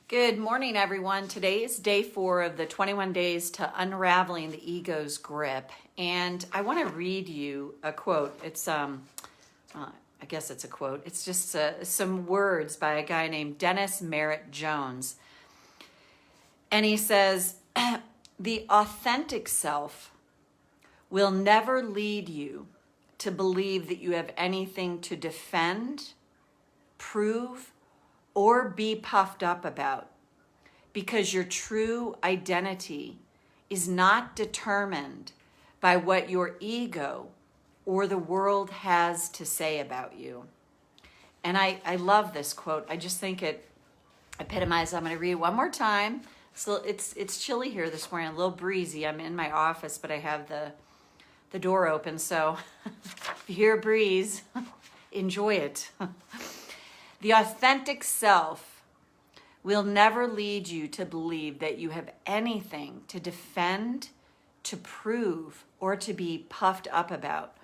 Good morning, everyone. Today is day 4 of the 21 days to unraveling the ego's grip. And I want to read you a quote. I guess it's a quote. It's just some words by a guy named Dennis Merritt Jones. And he says, the authentic self will never lead you to believe that you have anything to defend, prove, or be puffed up about, because your true identity is not determined by what your ego or the world has to say about you. And I love this quote. I just think it epitomizes. I'm going to read it one more time. So it's chilly here this morning, a little breezy. I'm in my office, but I have the door open. So if you hear a breeze, enjoy it. The authentic self will never lead you to believe that you have anything to defend, to prove, or to be puffed up about,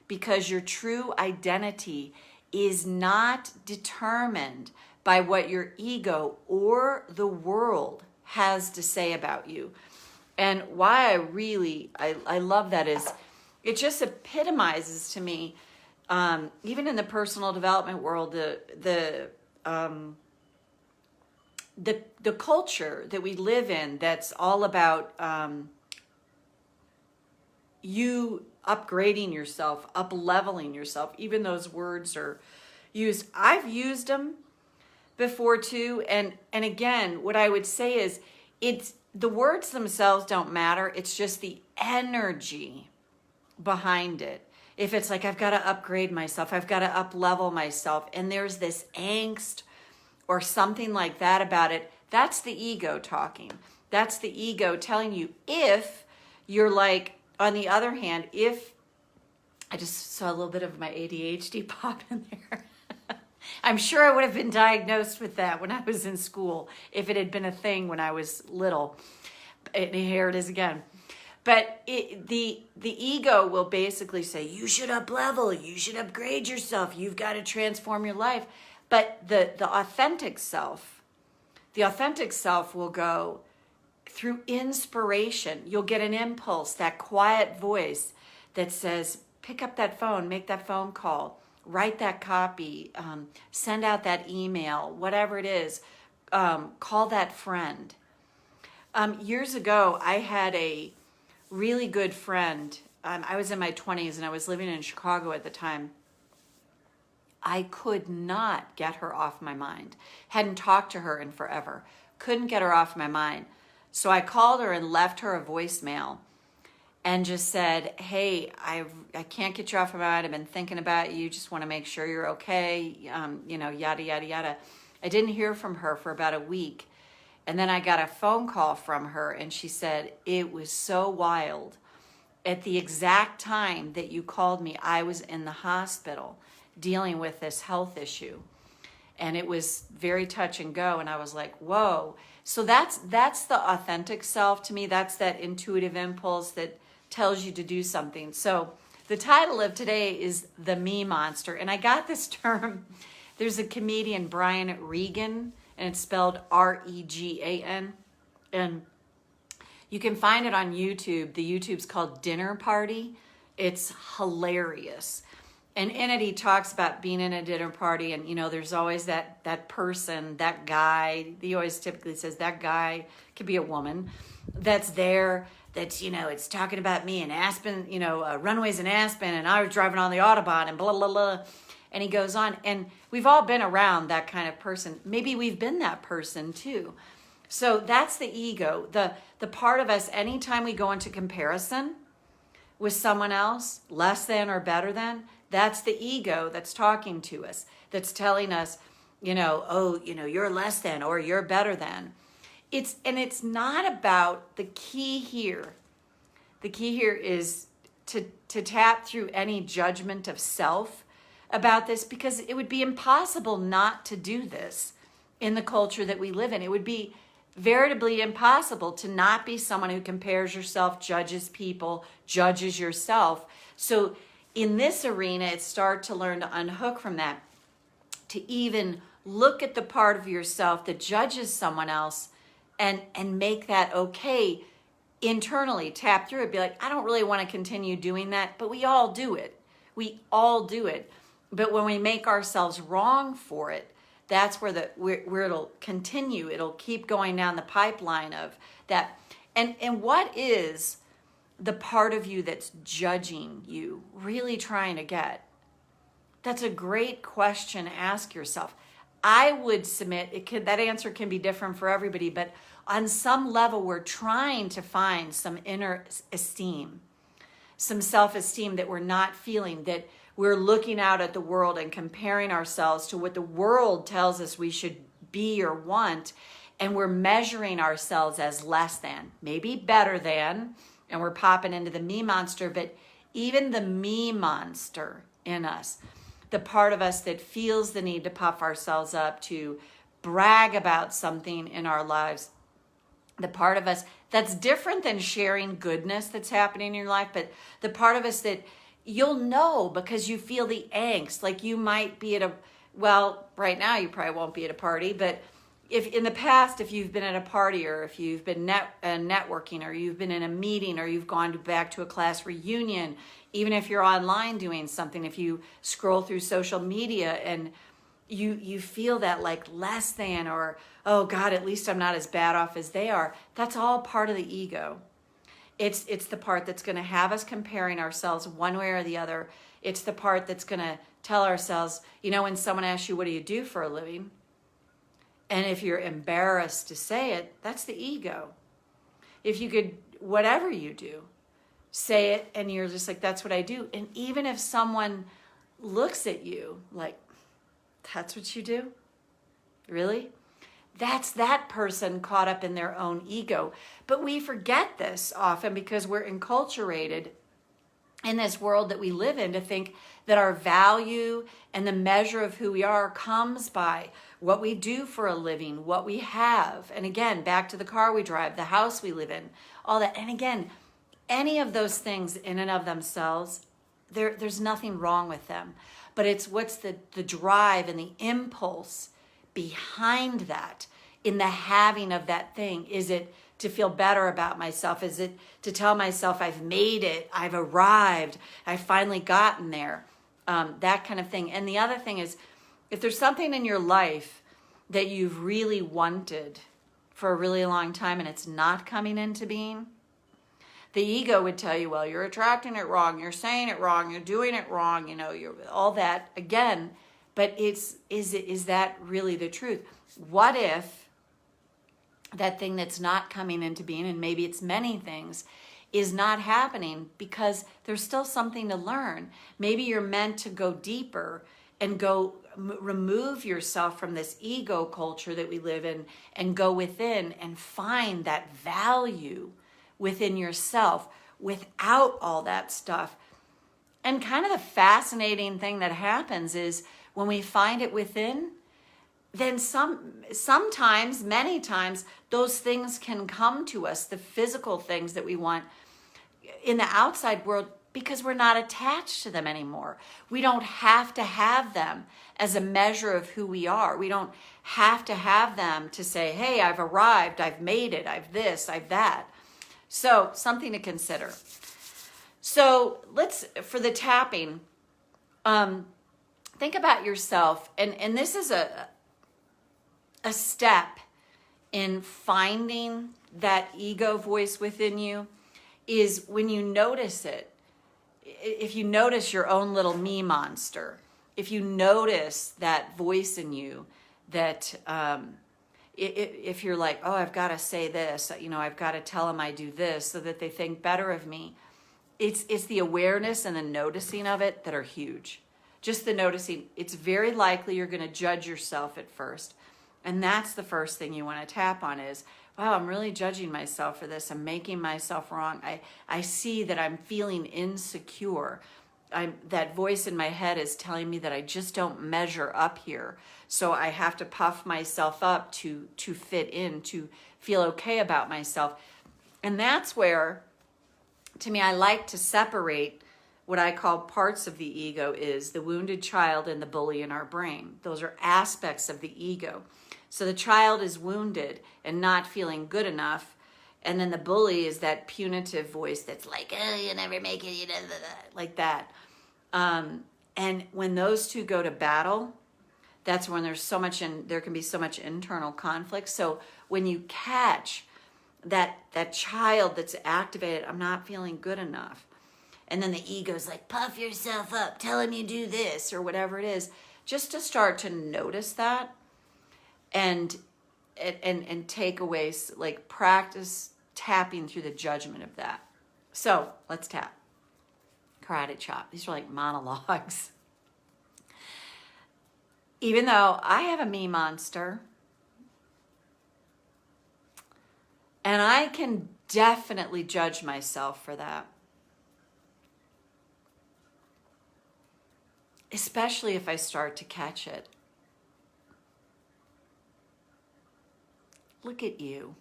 because your true identity is not determined by what your ego or the world has to say about you. And why I love that is it just epitomizes to me, even in the personal development world, the culture that we live in, that's all about you upgrading yourself, up-leveling yourself. Even those words are used. I've used them before too. And again, what I would say is it's the words themselves don't matter. It's just the energy behind it. If it's like, I've got to upgrade myself, I've got to up-level myself, and there's this angst or something like that about it, that's the ego talking. That's the ego telling you. If you're like, on the other hand, if I just saw a little bit of my ADHD pop in there. I'm sure I would have been diagnosed with that when I was in school, if it had been a thing when I was little. And here it is again. But the ego will basically say, you should up-level, you should upgrade yourself, you've got to transform your life. But the authentic self will go through inspiration. You'll get an impulse, that quiet voice that says, pick up that phone, make that phone call, write that copy, send out that email, whatever it is, call that friend. Years ago, I had a really good friend. I was in my 20s and I was living in Chicago at the time. I could not get her off my mind. Hadn't talked to her in forever. Couldn't get her off my mind. So I called her and left her a voicemail and just said, hey, I can't get you off my mind. I've been thinking about you. Just want to make sure you're okay. Yada, yada, yada. I didn't hear from her for about a week. And then I got a phone call from her and she said, it was so wild. At the exact time that you called me, I was in the hospital dealing with this health issue. And it was very touch and go. And I was like, whoa. So that's the authentic self to me. That's that intuitive impulse that tells you to do something. So the title of today is The Me Monster. And I got this term. There's a comedian, Brian Regan, and it's spelled Regan. And you can find it on YouTube. The YouTube's called Dinner Party. It's hilarious. And in it, he talks about being in a dinner party, and there's always that person, that guy. He always typically says that guy, could be a woman, that's there. That's it's talking about me in Aspen, runways in Aspen, and I was driving on the Autobahn, and blah blah blah. And he goes on, and we've all been around that kind of person. Maybe we've been that person too. So that's the ego, the part of us. Anytime we go into comparison with someone else, less than or better than, that's the ego that's talking to us, that's telling us, you're less than or you're better than. It's not about the key here. The key here is to tap through any judgment of self about this, because it would be impossible not to do this in the culture that we live in. It would be veritably impossible to not be someone who compares yourself, judges people, judges yourself. So in this arena, it's start to learn to unhook from that, to even look at the part of yourself that judges someone else and make that okay internally. Tap through it, be like, I don't really want to continue doing that, but we all do it. We all do it. But when we make ourselves wrong for it, that's where it'll continue. It'll keep going down the pipeline of that. And what is the part of you that's judging you really trying to get? That's a great question to ask yourself. I would submit that answer can be different for everybody, but on some level, we're trying to find some inner esteem, some self-esteem that we're not feeling, that we're looking out at the world and comparing ourselves to what the world tells us we should be or want, and we're measuring ourselves as less than, maybe better than, and we're popping into the me monster. But even the me monster in us, the part of us that feels the need to puff ourselves up, to brag about something in our lives, the part of us that's different than sharing goodness that's happening in your life, but the part of us that you'll know because you feel the angst. Like you might be at right now you probably won't be at a party, but if in the past, if you've been at a party, or if you've been networking, or you've been in a meeting, or you've gone back to a class reunion, even if you're online doing something, if you scroll through social media and you feel that like less than, or, oh God, at least I'm not as bad off as they are. That's all part of the ego. It's the part that's going to have us comparing ourselves one way or the other. It's the part that's going to tell ourselves, when someone asks you, what do you do for a living? And if you're embarrassed to say it, that's the ego. If you could, whatever you do, say it, and you're just like, that's what I do. And even if someone looks at you like, that's what you do? Really? That's that person caught up in their own ego. But we forget this often because we're enculturated in this world that we live in to think that our value and the measure of who we are comes by what we do for a living, what we have. And again, back to the car we drive, the house we live in, all that. And again, any of those things in and of themselves, there's nothing wrong with them. But it's what's the drive and the impulse behind that, in the having of that thing. Is it to feel better about myself? Is it to tell myself I've made it, I've arrived, I've finally gotten there? That kind of thing. And the other thing is, if there's something in your life that you've really wanted for a really long time and it's not coming into being, the ego would tell you, well, you're attracting it wrong, you're saying it wrong, you're doing it wrong, you're all that again. But is that really the truth? What if that thing that's not coming into being, and maybe it's many things, is not happening because there's still something to learn? Maybe you're meant to go deeper and remove yourself from this ego culture that we live in and go within and find that value within yourself without all that stuff. And kind of the fascinating thing that happens is when we find it within, then sometimes, many times, those things can come to us, the physical things that we want in the outside world, because we're not attached to them anymore. We don't have to have them as a measure of who we are. We don't have to have them to say, hey, I've arrived, I've made it, I've this, I've that. So something to consider. So for the tapping, think about yourself. And this is a step in finding that ego voice within you, is when you notice it. If you notice your own little me monster, if you notice that voice in you that if you're like, oh, I've got to say this, I've got to tell them I do this so that they think better of me. It's the awareness and the noticing of it that are huge. Just the noticing. It's very likely you're going to judge yourself at first. And that's the first thing you want to tap on is, wow, I'm really judging myself for this. I'm making myself wrong. I see that I'm feeling insecure. That voice in my head is telling me that I just don't measure up here. So I have to puff myself up to fit in, to feel okay about myself. And that's where, to me, I like to separate what I call parts of the ego is the wounded child and the bully in our brain. Those are aspects of the ego. So the child is wounded and not feeling good enough. And then the bully is that punitive voice that's like, oh, you never make it, you know, like that. And when those two go to battle, that's when there can be so much internal conflict. So when you catch that child that's activated, I'm not feeling good enough. And then the ego's like, puff yourself up, tell him you do this or whatever it is. Just to start to notice that and take away, like practice tapping through the judgment of that. So let's tap. Karate chop. These are like monologues. Even though I have a me monster, and I can definitely judge myself for that. Especially if I start to catch it. Look at you.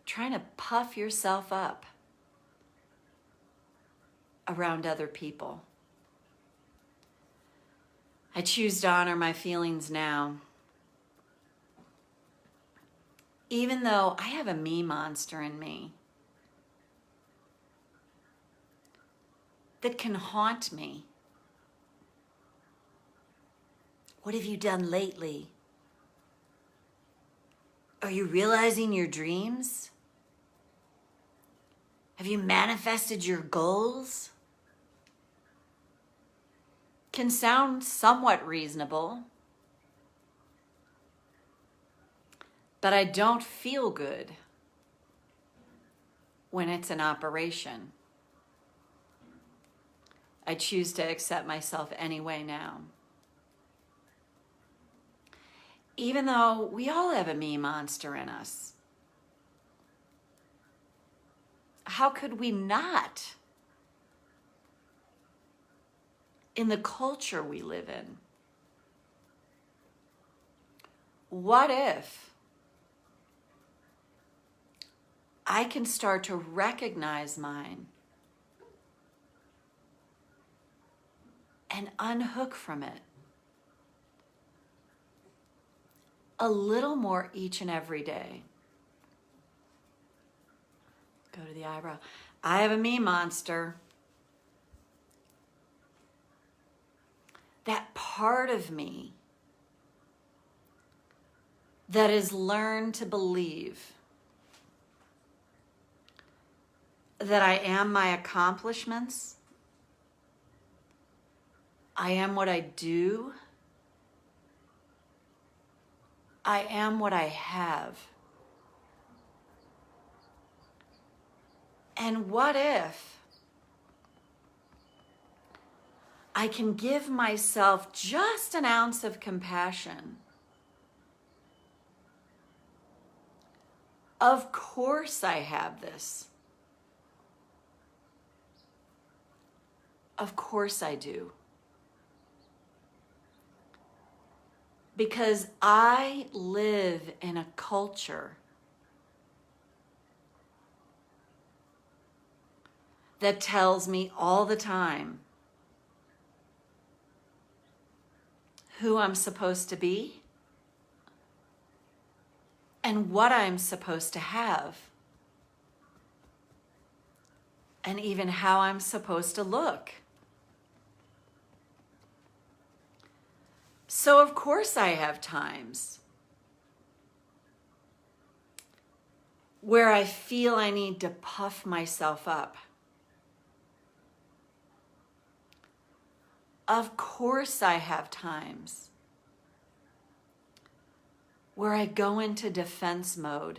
Trying to puff yourself up around other people. I choose to honor my feelings now. Even though I have a me monster in me that can haunt me. What have you done lately? Are you realizing your dreams? Have you manifested your goals? Can sound somewhat reasonable, but I don't feel good when it's an operation. I choose to accept myself anyway now. Even though we all have a me monster in us. How could we not? In the culture we live in. What if I can start to recognize mine and unhook from it a little more each and every day? Go to the eyebrow. I have a me monster. That part of me that has learned to believe that I am my accomplishments, I am what I do, I am what I have. And what if I can give myself just an ounce of compassion? Of course I have this. Of course I do. Because I live in a culture that tells me all the time who I'm supposed to be and what I'm supposed to have and even how I'm supposed to look. So of course I have times where I feel I need to puff myself up. Of course I have times where I go into defense mode.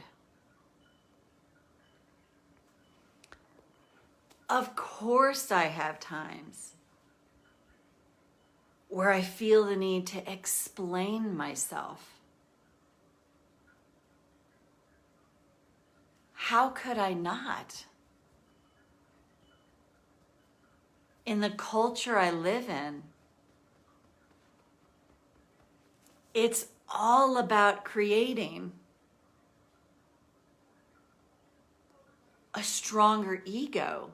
Of course I have times where I feel the need to explain myself. How could I not? In the culture I live in, it's all about creating a stronger ego.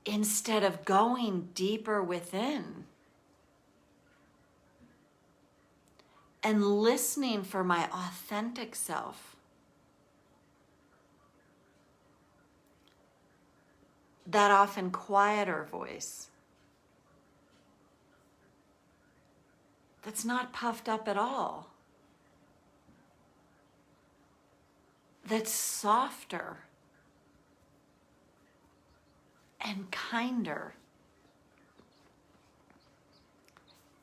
instead of going deeper within and listening for my authentic self. That often quieter voice that's not puffed up at all, that's softer and kinder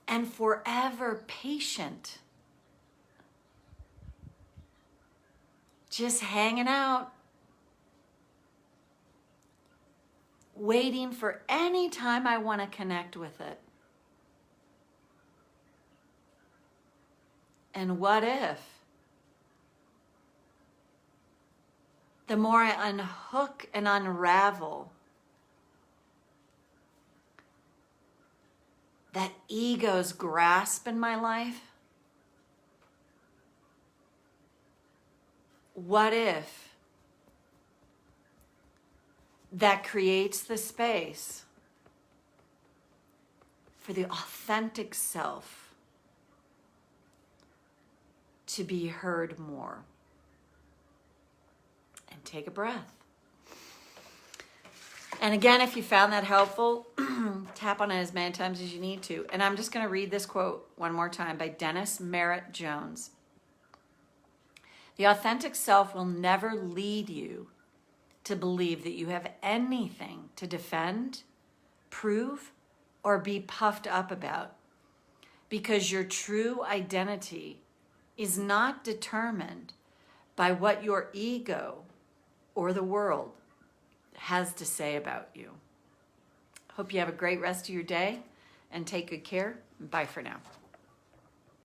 and forever patient, just hanging out, waiting for any time I want to connect with it. And what if the more I unhook and unravel that ego's grasp in my life, what if that creates the space for the authentic self to be heard more? And take a breath. And again, if you found that helpful, tap on it as many times as you need to. And I'm just going to read this quote one more time by Dennis Merritt Jones. The authentic self will never lead you to believe that you have anything to defend, prove, or be puffed up about, because your true identity is not determined by what your ego or the world has to say about you. Hope you have a great rest of your day and take good care. Bye for now.